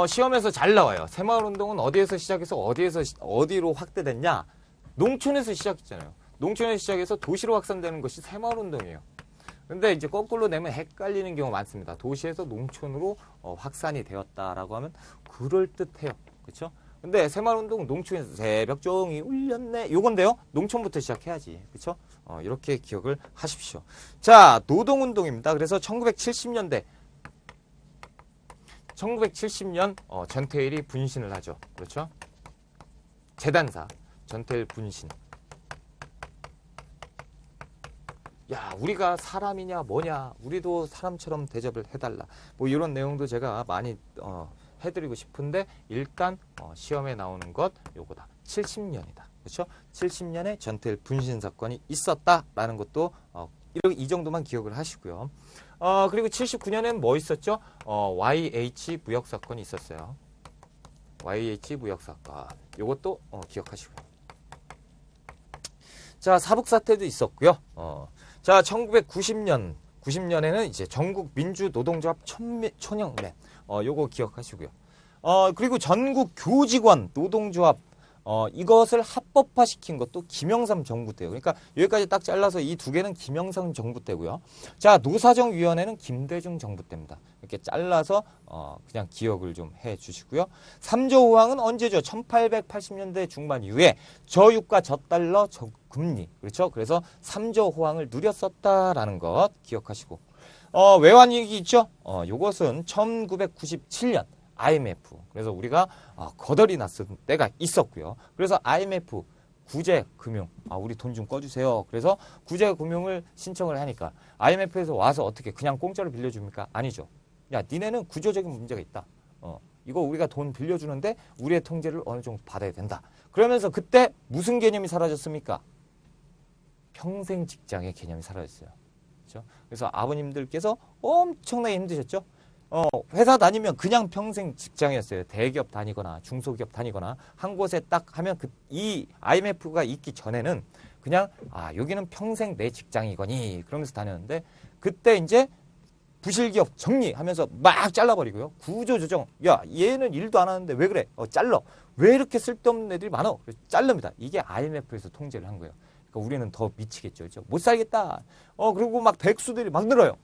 시험에서 잘 나와요. 새마을 운동은 어디에서 시작해서 어디로 확대됐냐? 농촌에서 시작했잖아요. 농촌에서 시작해서 도시로 확산되는 것이 새마을 운동이에요. 근데 이제 거꾸로 내면 헷갈리는 경우가 많습니다. 도시에서 농촌으로 확산이 되었다라고 하면 그럴듯해요. 그렇죠? 근데 새마을운동은 농촌에서 새벽 종이 울렸네. 요건데요. 농촌부터 시작해야지. 그렇죠? 이렇게 기억을 하십시오. 자, 노동운동입니다. 그래서 1970년 전태일이 분신을 하죠. 그렇죠? 재단사 전태일 분신. 야, 우리가 사람이냐 뭐냐, 우리도 사람처럼 대접을 해달라, 뭐 이런 내용도 제가 많이 해드리고 싶은데, 일단 시험에 나오는 것 요거다. 70년이다. 그렇죠? 70년에 전태일 분신 사건이 있었다라는 것도 이 정도만 기억을 하시고요. 그리고 79년엔 뭐 있었죠? YH 무역 사건이 있었어요. YH 무역 사건. 요것도 기억하시고요. 자, 사북 사태도 있었고요. 자, 1990년에는 이제 전국 민주 노동조합 총연맹, 요거 기억하시고요. 그리고 전국 교직원 노동조합, 이것을 합법화시킨 것도 김영삼 정부 때예요. 그러니까 여기까지 딱 잘라서 이 두 개는 김영삼 정부 때고요. 자, 노사정위원회는 김대중 정부 때입니다. 이렇게 잘라서 그냥 기억을 좀 해주시고요. 3조 호황은 언제죠? 1880년대 중반 이후에 저유가 저달러 저금리, 그렇죠? 그래서 3조 호황을 누렸었다라는 것 기억하시고, 외환위기 있죠? 요것은 1997년 IMF. 그래서 우리가 거덜이 났을 때가 있었고요. 그래서 IMF 구제금융, 우리 돈 좀 꺼주세요. 그래서 구제금융을 신청을 하니까 IMF에서 와서 어떻게 그냥 공짜로 빌려줍니까? 아니죠. 야, 니네는 구조적인 문제가 있다. 이거 우리가 돈 빌려주는데 우리의 통제를 어느 정도 받아야 된다. 그러면서 그때 무슨 개념이 사라졌습니까? 평생 직장의 개념이 사라졌어요. 그렇죠? 그래서 아버님들께서 엄청나게 힘드셨죠? 회사 다니면 그냥 평생 직장이었어요. 대기업 다니거나 중소기업 다니거나 한 곳에 딱 하면 이 IMF가 있기 전에는 그냥 여기는 평생 내 직장이거니 그러면서 다녔는데, 그때 이제 부실기업 정리하면서 막 잘라버리고요. 구조조정. 야, 얘는 일도 안 하는데 왜 그래? 잘라. 왜 이렇게 쓸데없는 애들이 많아? 자릅니다. 이게 IMF에서 통제를 한 거예요. 그러니까 우리는 더 미치겠죠. 그렇죠? 못 살겠다. 그리고 막 백수들이 막 늘어요.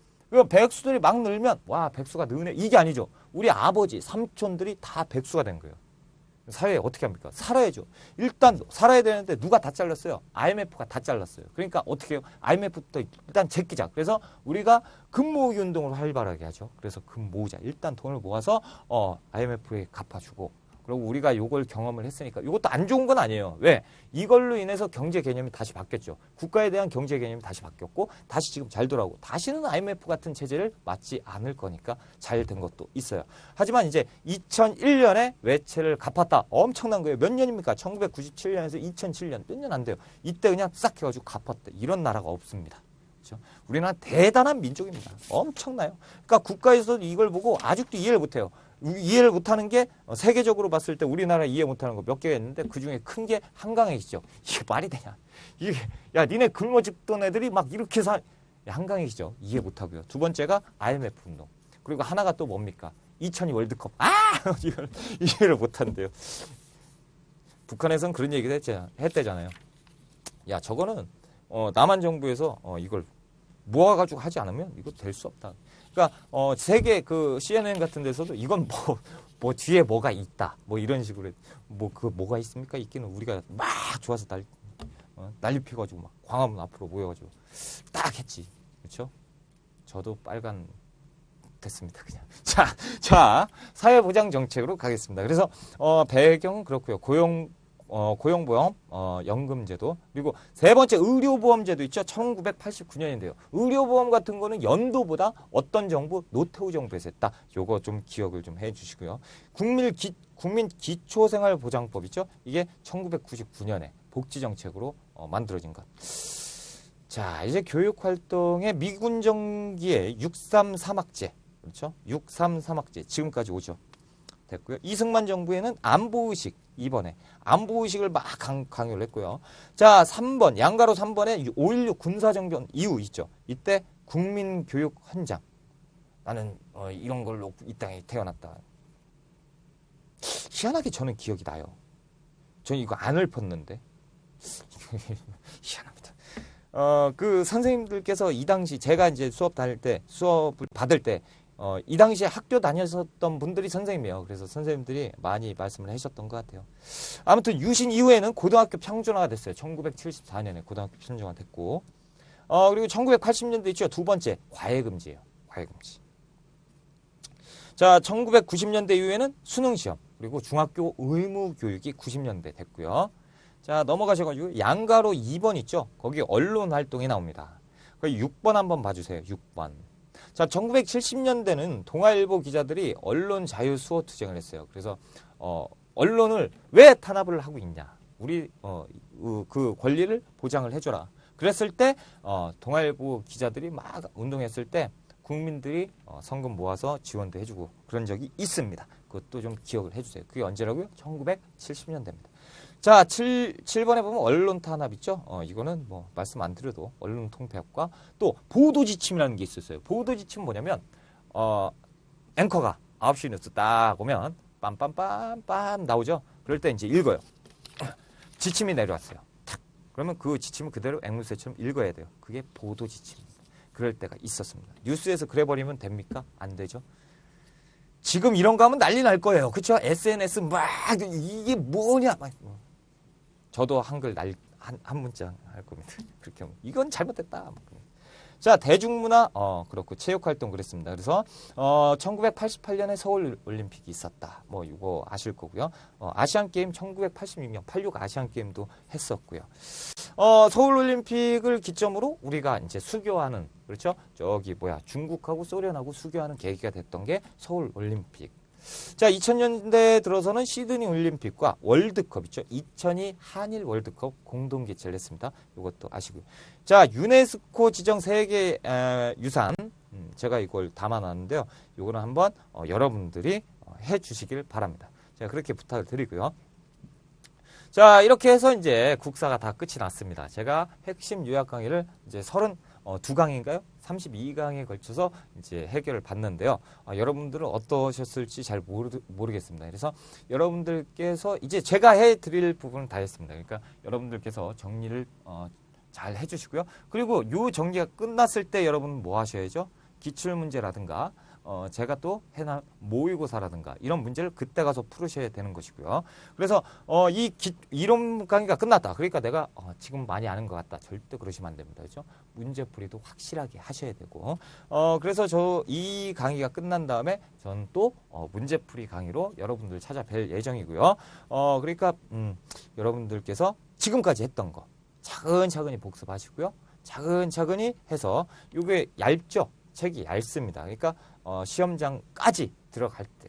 백수들이 막 늘면 와, 백수가 느네. 이게 아니죠. 우리 아버지, 삼촌들이 다 백수가 된 거예요. 사회에 어떻게 합니까? 살아야죠. 일단 살아야 되는데 누가 다 잘랐어요? IMF가 다 잘랐어요. 그러니까 어떻게 해요? IMF부터 일단 제끼자. 그래서 우리가 금모으기 운동을 활발하게 하죠. 그래서 금 모으자. 일단 돈을 모아서 IMF에 갚아주고, 그리고 우리가 요걸 경험을 했으니까 이것도 안 좋은 건 아니에요. 왜? 이걸로 인해서 경제 개념이 다시 바뀌었죠. 국가에 대한 경제 개념이 다시 바뀌었고 다시 지금 잘 돌아오고 다시는 IMF 같은 체제를 맞지 않을 거니까 잘 된 것도 있어요. 하지만 이제 2001년에 외채를 갚았다. 엄청난 거예요. 몇 년입니까? 1997년에서 2007년. 몇 년 안 돼요. 이때 그냥 싹 해가지고 갚았다. 이런 나라가 없습니다. 그렇죠? 우리나라 대단한 민족입니다. 엄청나요. 그러니까 국가에서도 이걸 보고 아직도 이해를 못해요. 이해를 못하는 게 세계적으로 봤을 때 우리나라 이해 못하는 거 몇 개가 있는데 그중에 큰 게 한강액이죠. 이게 말이 되냐. 이게 야 니네 굶어 죽던 애들이 막 이렇게 한강액이죠. 이해 못하고요. 두 번째가 IMF 운동. 그리고 하나가 또 뭡니까? 2002 월드컵. 이걸 이해를 못한대요. 북한에서는 그런 얘기를 했대잖아요. 야 저거는 남한 정부에서 이걸 모아가지고 하지 않으면 이거 될 수 없다. 그러니까 세계 그 CNN 같은 데서도 이건 뭐 뒤에 뭐가 있다. 뭐 이런 식으로 뭐가 있습니까? 있기는 우리가 막 좋아서 난리 피가지고 막 광화문 앞으로 모여가지고 딱 했지. 그렇죠? 저도 빨간 됐습니다. 그냥. 자 사회보장 정책으로 가겠습니다. 그래서 배경은 그렇고요. 고용보험, 연금제도, 그리고 세 번째 의료보험제도 있죠. 1989년인데요. 의료보험 같은 거는 연도보다 어떤 정부? 노태우 정부에서 했다. 요거 좀 기억을 좀 해주시고요. 국민 기초생활보장법 있죠. 이게 1999년에 복지정책으로 만들어진 것. 자, 이제 교육활동의 미군정기의 633학제, 그렇죠? 633학제 지금까지 오죠. 됐고요. 이승만 정부에는 안보의식, 이번에 안보의식을 막 강요를 했고요. 자, 3번 양가로 3번에 5.16 군사정변 이후 있죠. 이때 국민교육 헌장. 나는 이런 걸로 이 땅에 태어났다. 희한하게 저는 기억이 나요. 저는 이거 안 읊었는데 희한합니다. 그 선생님들께서 이 당시 제가 이제 수업을 받을 때 이 당시에 학교 다녔었던 분들이 선생님이에요. 그래서 선생님들이 많이 말씀을 하셨던 것 같아요. 아무튼 유신 이후에는 고등학교 평준화가 됐어요. 1974년에 고등학교 평준화가 됐고, 그리고 1980년대 있죠. 두 번째 과외금지예요. 과외금지. 자, 1990년대 이후에는 수능시험, 그리고 중학교 의무교육이 90년대 됐고요. 자, 넘어가셔가지고 양가로 2번 있죠. 거기 언론 활동이 나옵니다. 거기 6번 한번 봐주세요. 6번. 자, 1970년대는 동아일보 기자들이 언론 자유 수호 투쟁을 했어요. 그래서 언론을 왜 탄압을 하고 있냐? 우리 그 권리를 보장을 해줘라. 그랬을 때 동아일보 기자들이 막 운동했을 때 국민들이 성금 모아서 지원도 해주고 그런 적이 있습니다. 그것도 좀 기억을 해주세요. 그게 언제라고요? 1970년대입니다. 자, 7번에 보면 언론 탄압 있죠? 이거는 뭐 말씀 안 드려도 언론 통폐합과 또 보도 지침이라는 게 있었어요. 보도 지침은 뭐냐면 앵커가 9시 뉴스 딱 오면 빰빰빰빰 나오죠? 그럴 때 이제 읽어요. 지침이 내려왔어요. 탁. 그러면 그 지침을 그대로 앵무새처럼 읽어야 돼요. 그게 보도 지침입니다. 그럴 때가 있었습니다. 뉴스에서 그래버리면 됩니까? 안 되죠. 지금 이런 거 하면 난리 날 거예요. 그렇죠? SNS 막 이게 뭐냐 막. 저도 한글 한 문장 할 겁니다. 그렇게 하면 이건 잘못됐다. 자, 대중문화 그렇고 체육활동 그랬습니다. 그래서 1988년에 서울 올림픽이 있었다. 뭐 이거 아실 거고요. 아시안 게임 1986년 86 아시안 게임도 했었고요. 서울 올림픽을 기점으로 우리가 이제 수교하는, 그렇죠? 저기 중국하고 소련하고 수교하는 계기가 됐던 게 서울 올림픽. 자, 2000년대 들어서는 시드니 올림픽과 월드컵 있죠. 2002 한일 월드컵 공동 개최를 했습니다. 이것도 아시고요. 자, 유네스코 지정 세계 유산. 제가 이걸 담아놨는데요. 이거는 한번 여러분들이 해 주시길 바랍니다. 제가 그렇게 부탁을 드리고요. 자, 이렇게 해서 이제 국사가 다 끝이 났습니다. 제가 핵심 요약 강의를 이제 두 강인가요? 32강에 걸쳐서 이제 해결을 받는데요. 여러분들은 어떠셨을지 잘 모르겠습니다. 그래서 여러분들께서 이제 제가 해드릴 부분은 다 했습니다. 그러니까 여러분들께서 정리를 잘 해주시고요. 그리고 요 정리가 끝났을 때 여러분 뭐 하셔야죠? 기출문제라든가 제가 또 해놓은 모의고사라든가 이런 문제를 그때 가서 풀으셔야 되는 것이고요. 그래서 이 이론 강의가 끝났다. 그러니까 내가 지금 많이 아는 것 같다. 절대 그러시면 안 됩니다. 그렇죠? 문제풀이도 확실하게 하셔야 되고 그래서 저 이 강의가 끝난 다음에 저는 또 문제풀이 강의로 여러분들 찾아뵐 예정이고요. 그러니까 여러분들께서 지금까지 했던 거 차근차근히 복습하시고요. 차근차근히 해서 이게 얇죠? 책이 얇습니다. 그러니까 시험장까지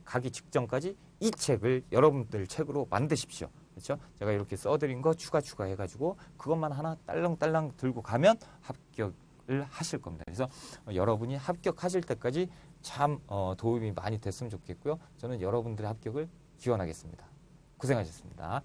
가기 직전까지 이 책을 여러분들 책으로 만드십시오. 그렇죠? 제가 이렇게 써드린 거 추가해가지고 그것만 하나 딸랑딸랑 들고 가면 합격을 하실 겁니다. 그래서 여러분이 합격하실 때까지 참 도움이 많이 됐으면 좋겠고요. 저는 여러분들의 합격을 기원하겠습니다. 고생하셨습니다.